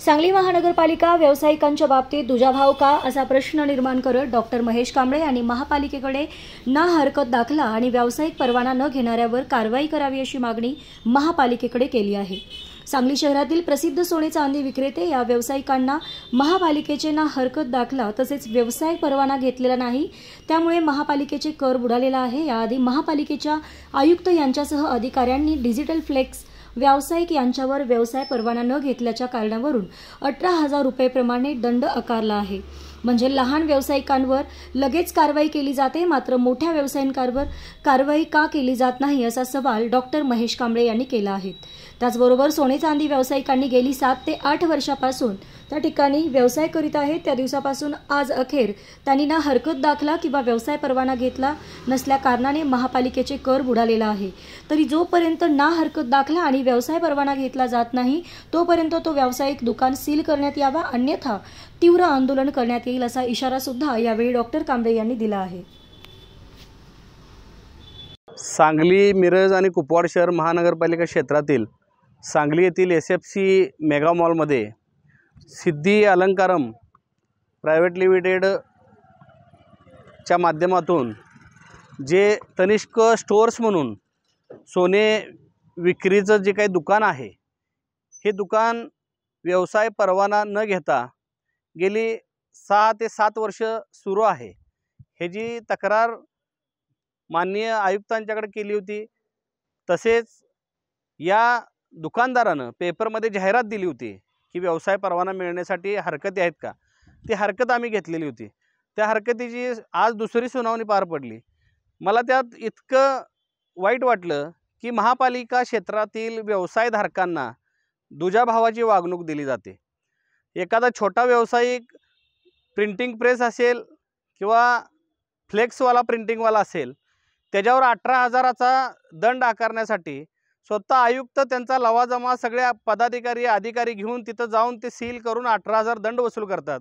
सांगली महानगरपालिका व्यावसायिकांच्या बाबतीत दुजाभाव का असा प्रश्न निर्माण करत डॉक्टर महेश कांबळे यांनी महापालिकेकडे ना हरकत दाखला आणि व्यावसायिक परवाना न घेणाऱ्यावर कारवाई करावी अशी मागणी महापालिकेकडे केली आहे। सांगली शहरातील प्रसिद्ध सोने चांदी विक्रेते या व्यावसायिकांना महापालिकेचे ना हरकत दाखला तसेच व्यवसाय परवाना घेतलेला नाही, त्यामुळे महापालिकेचे कर बुडालेला आहे। याआधी महापालिकेच्या आयुक्त यांच्यासह अधिकाऱ्यांनी डिजिटल फ्लेक्स व्यावसायिक यांच्यावर व्यवसाय परवाना न घेतल्याच्या कारणावरून 18,000 रुपये प्रमाणे दंड आकारला आहे। म्हणजे लहान व्यावसायिकांवर लगेच कारवाई केली जाते, मात्र मोठ्या व्यावसायिकांवर कारवाई का केली जात नाही असा सवाल डॉक्टर महेश कांबळे यांनी केला आहे। त्याचबरोबर सोने चांदी व्यावसायिकांनी गेली 7 ते 8 वर्षापासून त्या ठिकाणी व्यवसाय करीत आहेत, त्या दिवसापासून आज अखेर त्यांनी ना हरकत दाखला किंवा व्यवसाय परवाना घेतला नसल्या कारणाने महापालिकेचे कर बुडालेला आहे। तरी जोपर्यंत ना हरकत दाखला आणि व्यवसाय परवाना घेतला जात नाही तोपर्यंत तो व्यावसायिक दुकान सील करण्यात यावा, अन्यथा तीव्र आंदोलन करण्यात येईल असा इशारा सुद्धा यावेळी डॉक्टर कांबळे यांनी दिला आहे। सांगली, मिरज आणि कुपवाड शहर महानगरपालिका क्षेत्रातील सांगली येथील SFC मेगा मॉलमध्ये सिद्धी अलंकारम प्रायव्हेट लिमिटेड च्या माध्यमातून जे तनिष्क स्टोअर्स म्हणून सोने विक्रीचं जे काही दुकान आहे, हे दुकान व्यवसाय परवाना न घेता गेली 6 ते 7 वर्ष सुरू आहे। हे जी तक्रार माननीय आयुक्तांच्याकडे केली होती, तसेच या दुकानदारानं पेपरमध्ये जाहिरात दिली होती की व्यवसाय परवाना मिळण्यासाठी हरकती आहेत का। ती हरकत आम्ही घेतलेली होती। त्या हरकतीची आज दुसरी सुनावणी पार पडली। मला त्यात इतकं वाईट वाटलं की महापालिका क्षेत्रातील व्यवसायधारकांना दुजाभावाची वागणूक दिली जाते। एखादा छोटा व्यावसायिक प्रिंटिंग प्रेस असेल किंवा फ्लेक्सवाला प्रिंटिंगवाला असेल, त्याच्यावर 18,000चा दंड आकारण्यासाठी स्वतः आयुक्त त्यांचा लवाजमा सगळे अधिकारी घेऊन तिथं जाऊन ते सील करून 18,000 दंड वसूल करतात।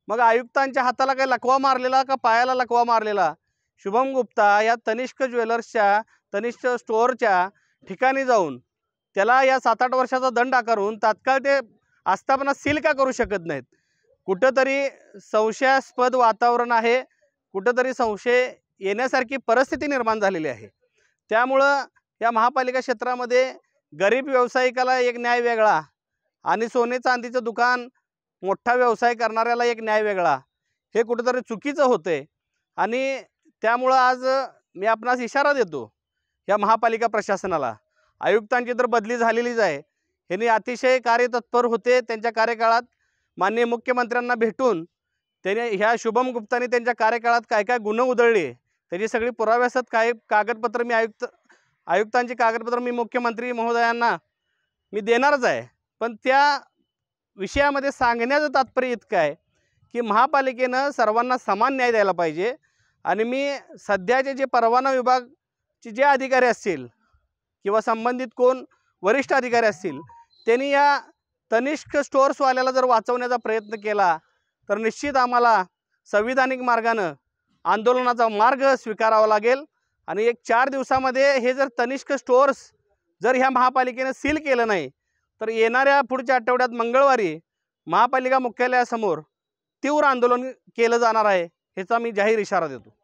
मग आयुक्तांच्या हाताला काय लकवा मारलेला का पायाला लकवा मारलेला? शुभम गुप्ता या तनिष्क ज्वेलर्सच्या तनिष्क स्टोअरच्या ठिकाणी जाऊन त्याला या 7-8 वर्षाचा दंड आकारून तात्काळ ते आस्थापना सील का करू शकत नाहीत? कुठंतरी संशयास्पद वातावरण आहे, कुठंतरी संशय येण्यासारखी परिस्थिती निर्माण झालेली आहे। त्यामुळं या महापालिका क्षेत्रामध्ये गरीब व्यावसायिकाला एक न्याय वेगळा आणि सोने चांदीचं दुकान मोठा व्यवसाय करणाऱ्याला एक न्याय वेगळा, हे कुठंतरी चुकीचं होतंय। आणि त्यामुळं आज मी आपणास इशारा देतो या महापालिका प्रशासनाला, आयुक्तांची तर बदली झालेलीच आहे, यांनी अतिशय कार्यतत्पर होते। त्यांच्या कार्यकाळात माननीय मुख्यमंत्र्यांना भेटून त्याने ह्या शुभम गुप्तांनी त्यांच्या कार्यकाळात काय काय गुन्हे उधळले त्याची सगळी पुराव्यासह काय कागदपत्र मी आयुक्तांची कागदपत्र मी मुख्यमंत्री महोदयांना मी देणारच आहे। पण त्या विषयामध्ये सांगण्याचं तात्पर्य इतकं आहे की महापालिकेनं सर्वांना समान न्याय द्यायला पाहिजे। आणि मी सध्याचे जे परवाना विभागचे जे अधिकारी असतील किंवा संबंधित कोण वरिष्ठ अधिकारी असतील, त्यांनी या तनिष्क स्टोअर्सवाल्याला जर वाचवण्याचा प्रयत्न केला तर निश्चित आम्हाला संविधानिक मार्गानं आंदोलनाचा मार्ग स्वीकारावा लागेल। आणि 1-4 दिवसामध्ये हे जर तनिष्क स्टोअर्स जर ह्या महापालिकेने सील केलं नाही तर येणाऱ्या पुढच्या आठवड्यात मंगळवारी महापालिका मुख्यालयासमोर तीव्र आंदोलन केलं जाणार आहे, ह्याचा मी जाहीर इशारा देतो।